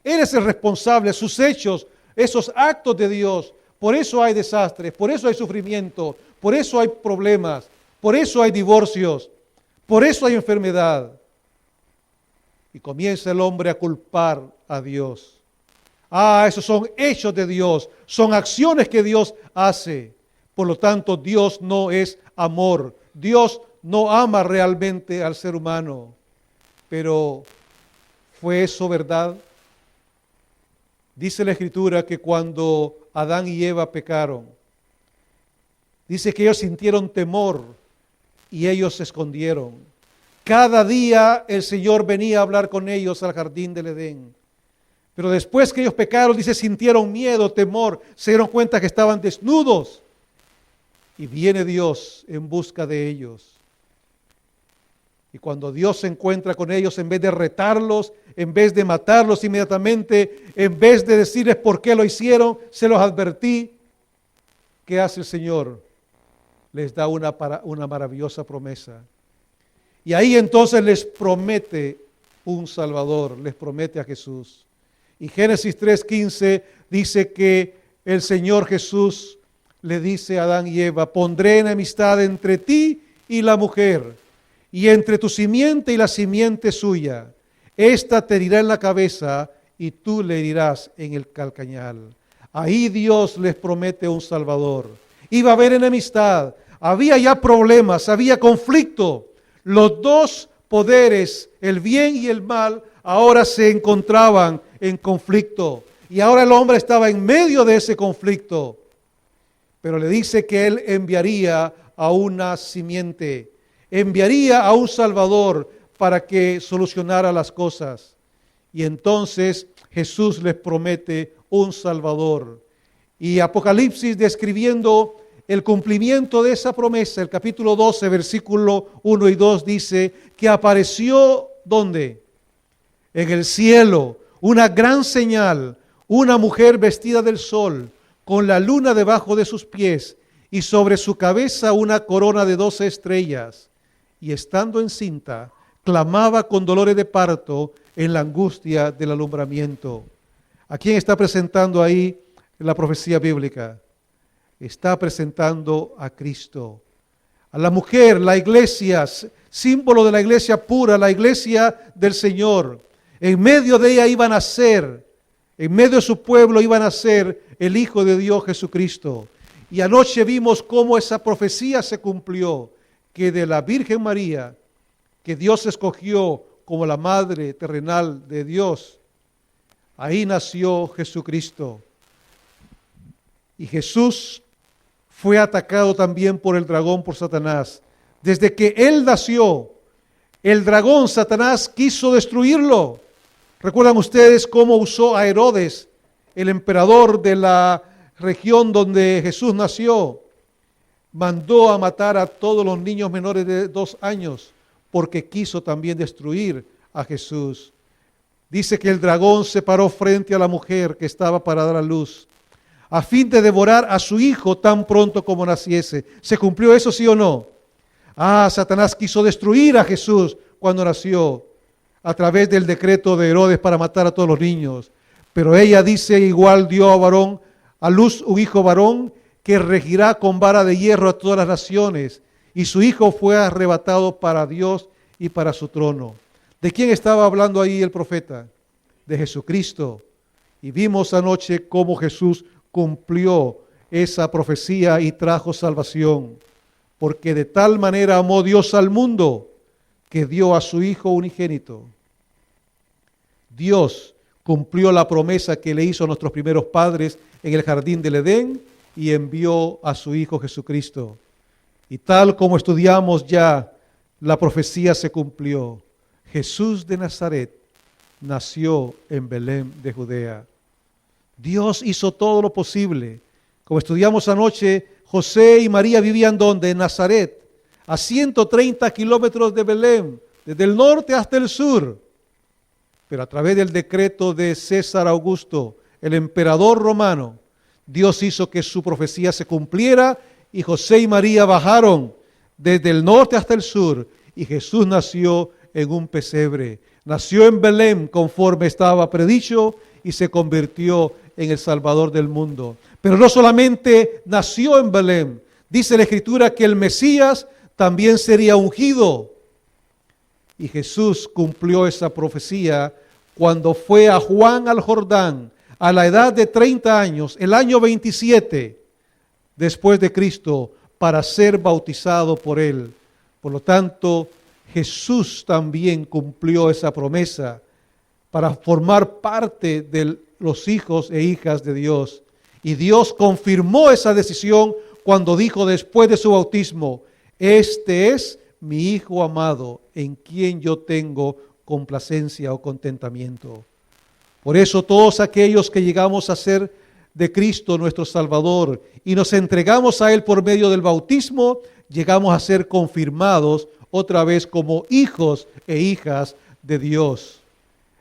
Él es el responsable, sus hechos, esos actos de Dios. Por eso hay desastres, por eso hay sufrimiento, por eso hay problemas, por eso hay divorcios, por eso hay enfermedad. Y comienza el hombre a culpar a Dios. Ah, esos son hechos de Dios, son acciones que Dios hace. Por lo tanto, Dios no es amor. Dios no ama realmente al ser humano. Pero, ¿fue eso verdad? Dice la Escritura que cuando Adán y Eva pecaron, dice que ellos sintieron temor y ellos se escondieron. Cada día el Señor venía a hablar con ellos al jardín del Edén. Pero después que ellos pecaron, dice, sintieron miedo, temor, se dieron cuenta que estaban desnudos. Y viene Dios en busca de ellos. Y cuando Dios se encuentra con ellos, en vez de retarlos, en vez de matarlos inmediatamente, en vez de decirles por qué lo hicieron, se los advertí. ¿Qué hace el Señor? Les da una maravillosa promesa. Y ahí entonces les promete un Salvador, les promete a Jesús. Y Génesis 3:15 dice que el Señor Jesús le dice a Adán y Eva, pondré enemistad entre ti y la mujer, y entre tu simiente y la simiente suya. Esta te herirá en la cabeza y tú le herirás en el calcañal. Ahí Dios les promete un Salvador. Iba a haber enemistad, había ya problemas, había conflicto. Los dos poderes, el bien y el mal, ahora se encontraban en conflicto. Y ahora el hombre estaba en medio de ese conflicto. Pero le dice que él enviaría a una simiente, enviaría a un Salvador para que solucionara las cosas. Y entonces Jesús les promete un Salvador. Y Apocalipsis, describiendo el cumplimiento de esa promesa, el capítulo 12, versículo 1 y 2, dice que apareció, ¿dónde? En el cielo, una gran señal, una mujer vestida del sol, con la luna debajo de sus pies, y sobre su cabeza una corona de 12 estrellas. Y estando encinta, clamaba con dolores de parto en la angustia del alumbramiento. ¿A quién está presentando ahí la profecía bíblica? Está presentando a Cristo a la mujer, la iglesia, símbolo de la iglesia pura, la iglesia del Señor. En medio de ella iba a nacer, en medio de su pueblo iba a nacer el Hijo de Dios Jesucristo. Y anoche vimos cómo esa profecía se cumplió, que de la Virgen María, que Dios escogió como la madre terrenal de Dios, ahí nació Jesucristo. Y Jesús fue atacado también por el dragón, por Satanás. Desde que él nació, el dragón, Satanás, quiso destruirlo. ¿Recuerdan ustedes cómo usó a Herodes, el emperador de la región donde Jesús nació? Mandó a matar a todos los niños menores de 2 años porque quiso también destruir a Jesús. Dice que el dragón se paró frente a la mujer que estaba para dar a luz, a fin de devorar a su hijo tan pronto como naciese. ¿Se cumplió eso, sí o no? Satanás quiso destruir a Jesús cuando nació a través del decreto de Herodes para matar a todos los niños. Pero ella dice, igual dio a luz un hijo varón que regirá con vara de hierro a todas las naciones. Y su hijo fue arrebatado para Dios y para su trono. ¿De quién estaba hablando ahí el profeta? De Jesucristo. Y vimos anoche cómo Jesús cumplió esa profecía y trajo salvación, porque de tal manera amó Dios al mundo que dio a su Hijo unigénito. Dios cumplió la promesa que le hizo a nuestros primeros padres en el jardín del Edén y envió a su Hijo Jesucristo. Y tal como estudiamos ya, la profecía se cumplió. Jesús de Nazaret nació en Belén de Judea. Dios hizo todo lo posible. Como estudiamos anoche, José y María vivían ¿dónde? En Nazaret, a 130 kilómetros de Belén, desde el norte hasta el sur. Pero a través del decreto de César Augusto, el emperador romano, Dios hizo que su profecía se cumpliera y José y María bajaron desde el norte hasta el sur y Jesús nació en un pesebre. Nació en Belén conforme estaba predicho y se convirtió en el Salvador del mundo. Pero no solamente nació en Belén, dice la Escritura que el Mesías también sería ungido. Y Jesús cumplió esa profecía cuando fue a Juan al Jordán a la edad de 30 años, el año 27 después de Cristo, para ser bautizado por él. Por lo tanto, Jesús también cumplió esa promesa para formar parte de los hijos e hijas de Dios. Y Dios confirmó esa decisión cuando dijo después de su bautismo, este es mi Hijo amado, en quien yo tengo complacencia o contentamiento. Por eso todos aquellos que llegamos a ser de Cristo nuestro Salvador y nos entregamos a Él por medio del bautismo, llegamos a ser confirmados otra vez como hijos e hijas de Dios.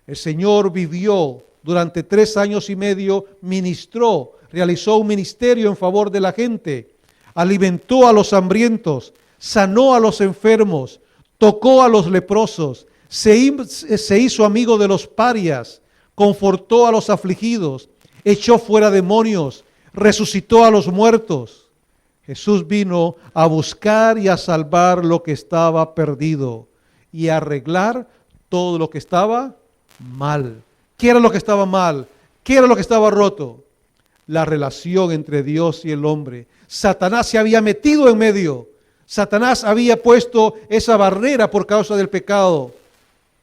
El Señor vivió durante 3 años y medio, ministró, realizó un ministerio en favor de la gente, alimentó a los hambrientos, sanó a los enfermos, tocó a los leprosos, se hizo amigo de los parias, confortó a los afligidos, echó fuera demonios, resucitó a los muertos. Jesús vino a buscar y a salvar lo que estaba perdido y a arreglar todo lo que estaba mal. ¿Qué era lo que estaba mal? ¿Qué era lo que estaba roto? La relación entre Dios y el hombre. Satanás se había metido en medio. Satanás había puesto esa barrera por causa del pecado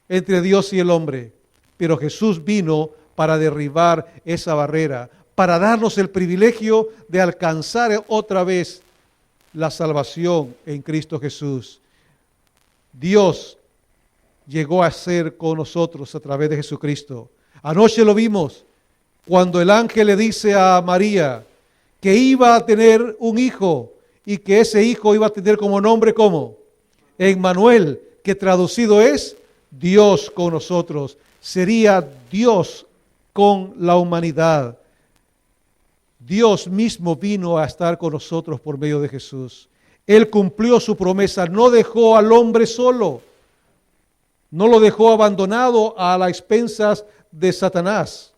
entre Dios y el hombre. Pero Jesús vino para derribar esa barrera, para darnos el privilegio de alcanzar otra vez la salvación en Cristo Jesús. Dios llegó a ser con nosotros a través de Jesucristo. Anoche lo vimos cuando el ángel le dice a María que iba a tener un hijo y que ese hijo iba a tener como nombre, ¿cómo? Emmanuel, que traducido es Dios con nosotros. Sería Dios con la humanidad. Dios mismo vino a estar con nosotros por medio de Jesús. Él cumplió su promesa, no dejó al hombre solo, no lo dejó abandonado a las expensas de Satanás,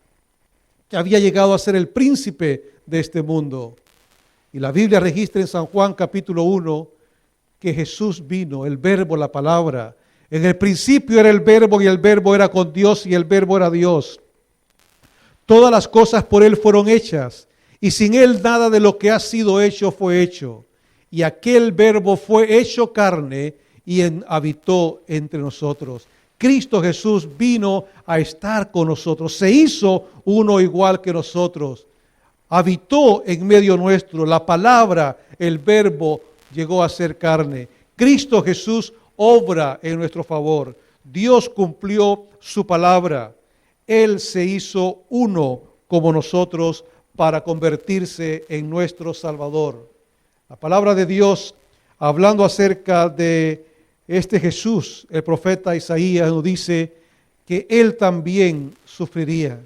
que había llegado a ser el príncipe de este mundo. Y la Biblia registra en San Juan capítulo 1 que Jesús vino, el verbo, la palabra. En el principio era el verbo y el verbo era con Dios y el verbo era Dios. Todas las cosas por Él fueron hechas y sin Él nada de lo que ha sido hecho fue hecho. Y aquel verbo fue hecho carne y habitó entre nosotros. Cristo Jesús vino a estar con nosotros, se hizo uno igual que nosotros. Habitó en medio nuestro, la palabra, el verbo llegó a ser carne. Cristo Jesús obra en nuestro favor. Dios cumplió su palabra. Él se hizo uno como nosotros para convertirse en nuestro Salvador. La palabra de Dios, hablando acerca de este Jesús, el profeta Isaías nos dice que Él también sufriría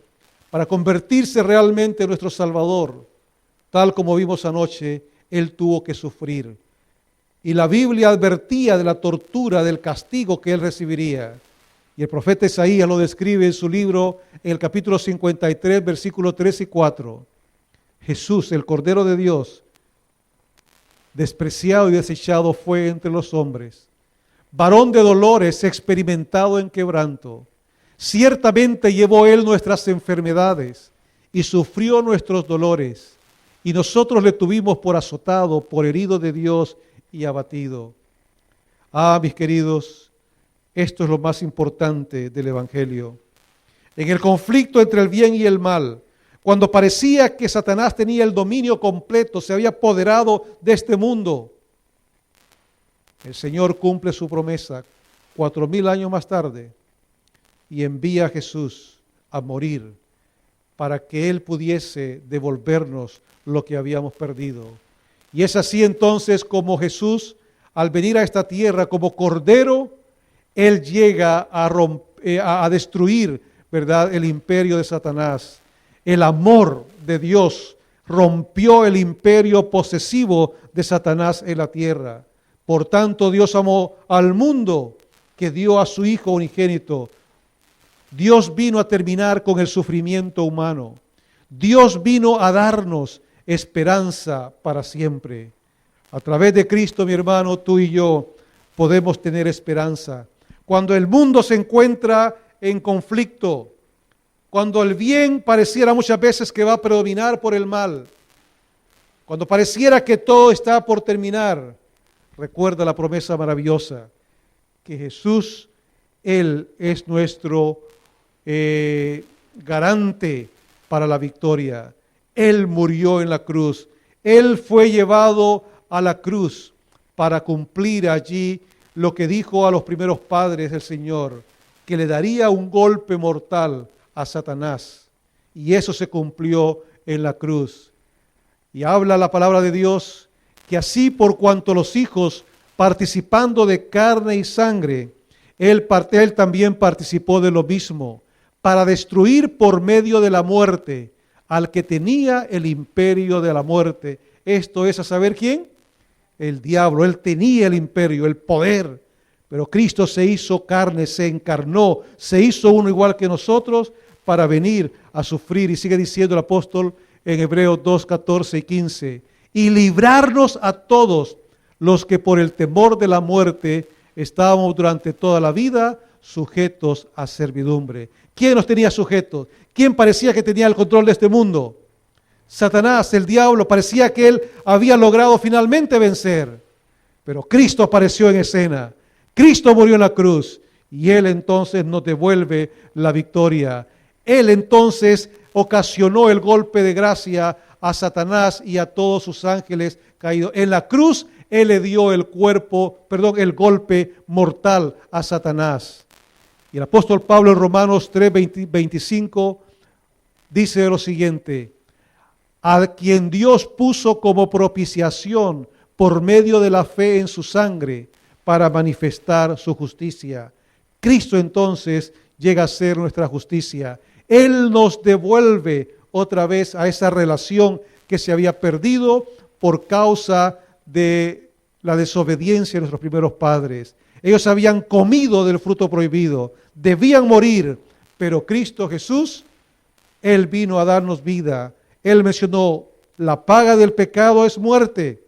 para convertirse realmente en nuestro Salvador. Tal como vimos anoche, Él tuvo que sufrir. Y la Biblia advertía de la tortura, del castigo que Él recibiría. Y el profeta Isaías lo describe en su libro, en el capítulo 53, versículos 3 y 4. Jesús, el Cordero de Dios, despreciado y desechado fue entre los hombres, varón de dolores, experimentado en quebranto. Ciertamente llevó Él nuestras enfermedades y sufrió nuestros dolores, y nosotros le tuvimos por azotado, por herido de Dios y abatido. Ah, mis queridos, esto es lo más importante del Evangelio. En el conflicto entre el bien y el mal, cuando parecía que Satanás tenía el dominio completo, se había apoderado de este mundo, el Señor cumple su promesa 4000 años más tarde y envía a Jesús a morir para que Él pudiese devolvernos lo que habíamos perdido. Y es así entonces como Jesús, al venir a esta tierra como Cordero, Él llega a destruir, ¿verdad?, el imperio de Satanás. El amor de Dios rompió el imperio posesivo de Satanás en la tierra. Por tanto, Dios amó al mundo que dio a su Hijo unigénito. Dios vino a terminar con el sufrimiento humano. Dios vino a darnos esperanza para siempre. A través de Cristo, mi hermano, tú y yo podemos tener esperanza. Cuando el mundo se encuentra en conflicto, cuando el bien pareciera muchas veces que va a predominar por el mal, cuando pareciera que todo está por terminar, recuerda la promesa maravillosa que Jesús, Él es nuestro garante para la victoria. Él murió en la cruz. Él fue llevado a la cruz para cumplir allí lo que dijo a los primeros padres del Señor, que le daría un golpe mortal a Satanás. Y eso se cumplió en la cruz. Y habla la palabra de Dios que así por cuanto los hijos participando de carne y sangre, él también participó de lo mismo, para destruir por medio de la muerte al que tenía el imperio de la muerte. Esto es a saber quién, el diablo. Él tenía el imperio, el poder, pero Cristo se hizo carne, se encarnó, se hizo uno igual que nosotros para venir a sufrir. Y sigue diciendo el apóstol en Hebreos 2, 14 y 15, y librarnos a todos los que por el temor de la muerte estábamos durante toda la vida sujetos a servidumbre. ¿Quién nos tenía sujetos? ¿Quién parecía que tenía el control de este mundo? Satanás, el diablo, parecía que él había logrado finalmente vencer. Pero Cristo apareció en escena. Cristo murió en la cruz y Él entonces nos devuelve la victoria. Él entonces ocasionó el golpe de gracia a Satanás y a todos sus ángeles caídos. En la cruz Él le dio el golpe mortal a Satanás. Y el apóstol Pablo en Romanos 3, 25 dice lo siguiente: a quien Dios puso como propiciación por medio de la fe en su sangre para manifestar su justicia. Cristo entonces llega a ser nuestra justicia. Él nos devuelve otra vez a esa relación que se había perdido por causa de la desobediencia de nuestros primeros padres. Ellos habían comido del fruto prohibido, debían morir, pero Cristo Jesús, Él vino a darnos vida. Él mencionó, la paga del pecado es muerte,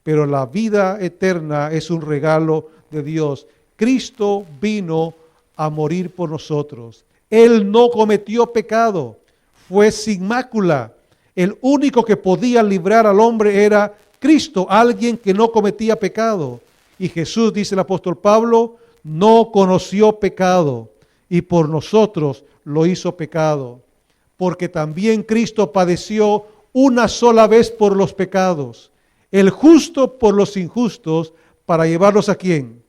pero la vida eterna es un regalo de Dios. Cristo vino a morir por nosotros. Él no cometió pecado, fue sin mácula. El único que podía librar al hombre era Cristo, alguien que no cometía pecado. Y Jesús, dice el apóstol Pablo, no conoció pecado y por nosotros lo hizo pecado. Porque también Cristo padeció una sola vez por los pecados, el justo por los injustos, para llevarlos ¿a quién?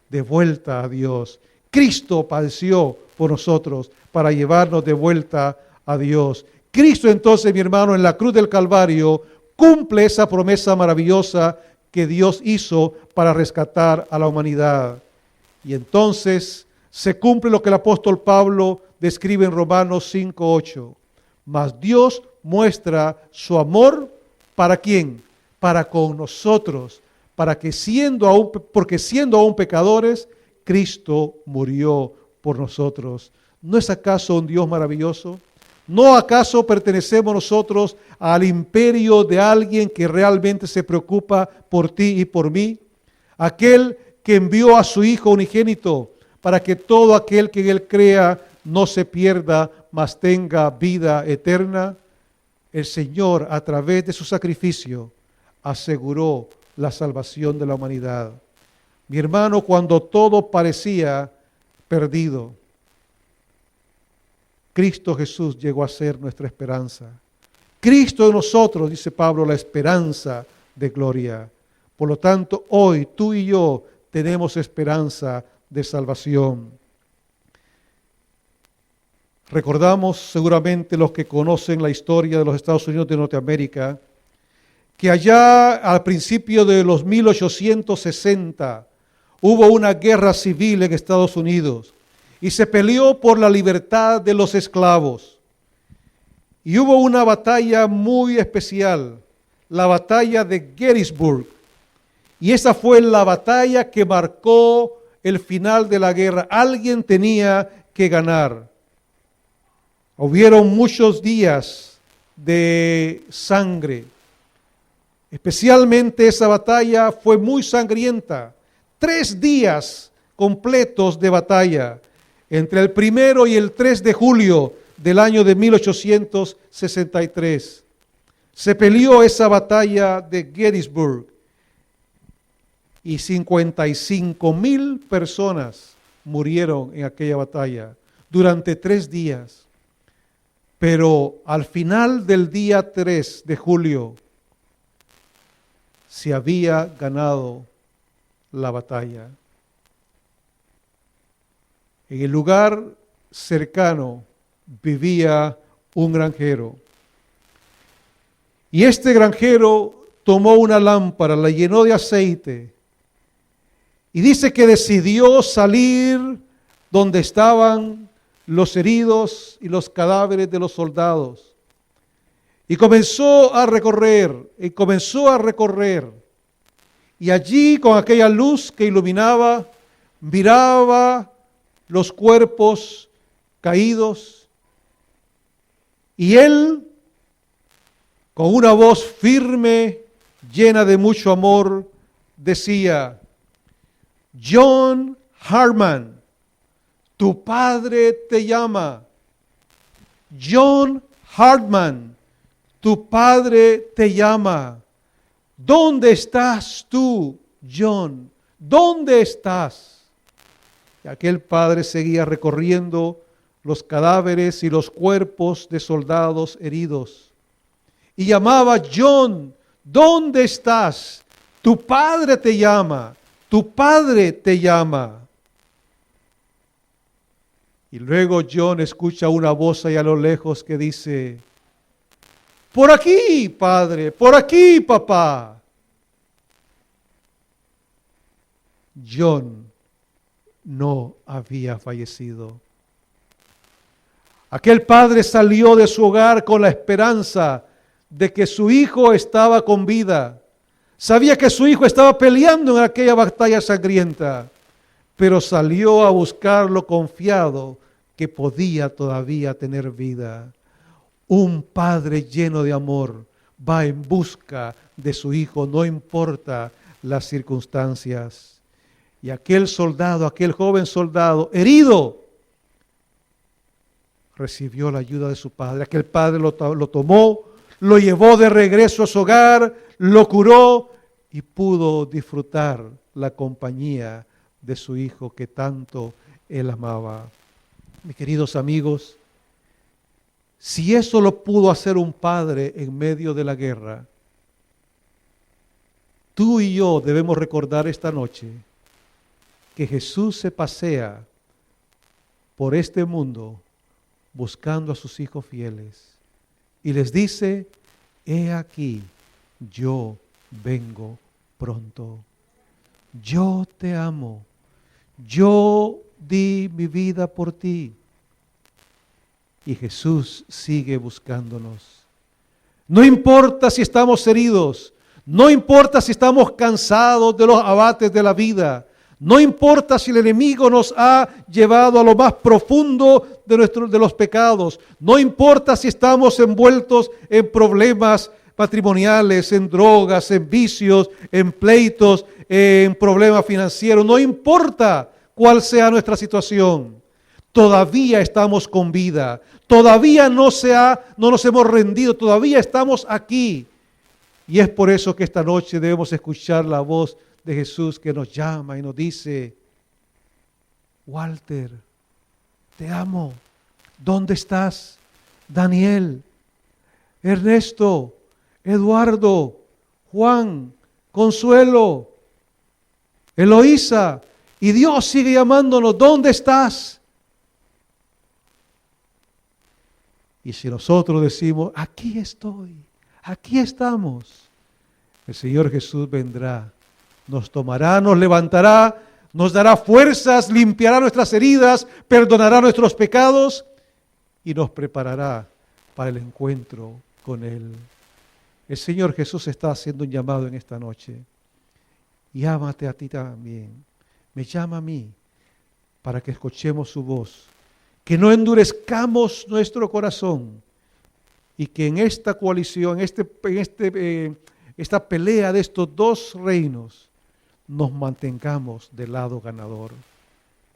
De vuelta a Dios. Cristo padeció por nosotros para llevarnos de vuelta a Dios. Cristo entonces, mi hermano, en la cruz del Calvario, cumple esa promesa maravillosa que Dios hizo para rescatar a la humanidad. Y entonces se cumple lo que el apóstol Pablo describe en Romanos 5:8. Mas Dios muestra su amor ¿para quién? Para con nosotros, porque siendo aún pecadores, Cristo murió por nosotros. ¿No es acaso un Dios maravilloso? ¿No acaso pertenecemos nosotros al imperio de alguien que realmente se preocupa por ti y por mí? Aquel que envió a su Hijo unigénito para que todo aquel que en Él crea no se pierda, mas tenga vida eterna. El Señor, a través de su sacrificio, aseguró la salvación de la humanidad. Mi hermano, cuando todo parecía perdido, Cristo Jesús llegó a ser nuestra esperanza. Cristo en nosotros, dice Pablo, la esperanza de gloria. Por lo tanto, hoy tú y yo tenemos esperanza de salvación. Recordamos seguramente los que conocen la historia de los Estados Unidos de Norteamérica, que allá al principio de los 1860 hubo una guerra civil en Estados Unidos y se peleó por la libertad de los esclavos. Y hubo una batalla muy especial, la batalla de Gettysburg. Y esa fue la batalla que marcó el final de la guerra. Alguien tenía que ganar. Hubieron muchos días de sangre. Especialmente esa batalla fue muy sangrienta. 3 días completos de batalla, entre el 1 y el 3 de julio del año de 1863. Se peleó esa batalla de Gettysburg y 55,000 personas murieron en aquella batalla durante 3 días. Pero al final del día 3 de julio se había ganado la batalla. En el lugar cercano vivía un granjero. Y este granjero tomó una lámpara, la llenó de aceite y dice que decidió salir donde estaban los heridos y los cadáveres de los soldados. Y comenzó a recorrer. Y allí, con aquella luz que iluminaba, miraba los cuerpos caídos. Y él, con una voz firme, llena de mucho amor, decía: John Hartman, tu padre te llama. John Hartman, tu padre te llama. ¿Dónde estás tú, John? ¿Dónde estás? Y aquel padre seguía recorriendo los cadáveres y los cuerpos de soldados heridos. Y llamaba: John, ¿dónde estás? Tu padre te llama. Tu padre te llama. Y luego John escucha una voz ahí a lo lejos que dice: por aquí, padre, por aquí, papá. John no había fallecido. Aquel padre salió de su hogar con la esperanza de que su hijo estaba con vida. Sabía que su hijo estaba peleando en aquella batalla sangrienta, pero salió a buscarlo confiado que podía todavía tener vida. Un padre lleno de amor va en busca de su hijo, no importa las circunstancias. Y aquel soldado, aquel joven soldado herido, recibió la ayuda de su padre. Aquel padre lo tomó, lo llevó de regreso a su hogar, lo curó y pudo disfrutar la compañía de su hijo que tanto él amaba. Mis queridos amigos, si eso lo pudo hacer un padre en medio de la guerra, tú y yo debemos recordar esta noche que Jesús se pasea por este mundo buscando a sus hijos fieles y les dice: he aquí, yo vengo pronto. Yo te amo. Yo di mi vida por ti. Y Jesús sigue buscándonos. No importa si estamos heridos, no importa si estamos cansados de los abates de la vida, no importa si el enemigo nos ha llevado a lo más profundo de los pecados, no importa si estamos envueltos en problemas patrimoniales, en drogas, en vicios, en pleitos, en problemas financieros, no importa cuál sea nuestra situación, todavía estamos con vida, todavía no nos hemos rendido, todavía estamos aquí. Y es por eso que esta noche debemos escuchar la voz de Jesús que nos llama y nos dice: Walter, te amo. ¿Dónde estás? Daniel, Ernesto, Eduardo, Juan, Consuelo, Eloísa. Y Dios sigue llamándonos: ¿dónde estás? Y si nosotros decimos: aquí estoy, aquí estamos, el Señor Jesús vendrá, nos tomará, nos levantará, nos dará fuerzas, limpiará nuestras heridas, perdonará nuestros pecados y nos preparará para el encuentro con Él. El Señor Jesús está haciendo un llamado en esta noche. Y ámate a ti también. Me llama a mí para que escuchemos su voz. Que no endurezcamos nuestro corazón y que en esta coalición, esta pelea de estos dos reinos, nos mantengamos del lado ganador.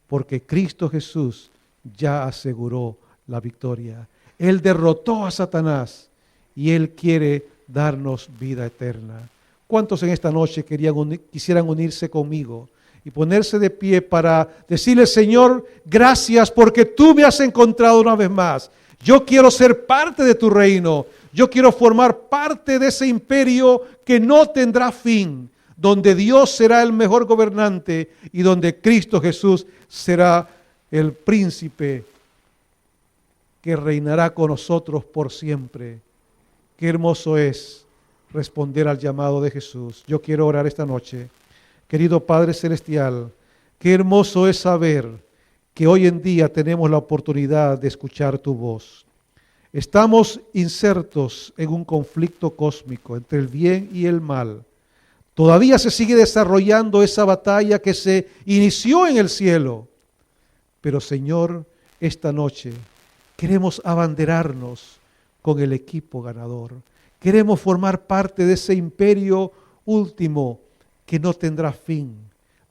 Porque Cristo Jesús ya aseguró la victoria. Él derrotó a Satanás y Él quiere darnos vida eterna. ¿Cuántos en esta noche quisieran unirse conmigo y ponerse de pie para decirle: Señor, gracias porque tú me has encontrado una vez más? Yo quiero ser parte de tu reino. Yo quiero formar parte de ese imperio que no tendrá fin, donde Dios será el mejor gobernante y donde Cristo Jesús será el príncipe que reinará con nosotros por siempre. Qué hermoso es responder al llamado de Jesús. Yo quiero orar esta noche. Querido Padre Celestial, qué hermoso es saber que hoy en día tenemos la oportunidad de escuchar tu voz. Estamos insertos en un conflicto cósmico entre el bien y el mal. Todavía se sigue desarrollando esa batalla que se inició en el cielo. Pero Señor, esta noche queremos abanderarnos con el equipo ganador. Queremos formar parte de ese imperio último que no tendrá fin,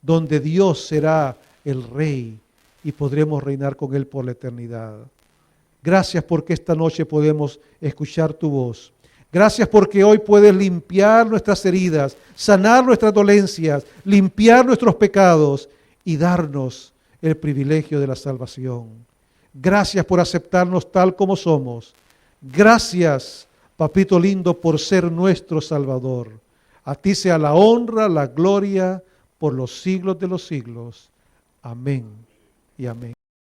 donde Dios será el Rey y podremos reinar con Él por la eternidad. Gracias porque esta noche podemos escuchar tu voz. Gracias porque hoy puedes limpiar nuestras heridas, sanar nuestras dolencias, limpiar nuestros pecados y darnos el privilegio de la salvación. Gracias por aceptarnos tal como somos. Gracias, Papito lindo, por ser nuestro Salvador. A ti sea la honra, la gloria por los siglos de los siglos. Amén y amén.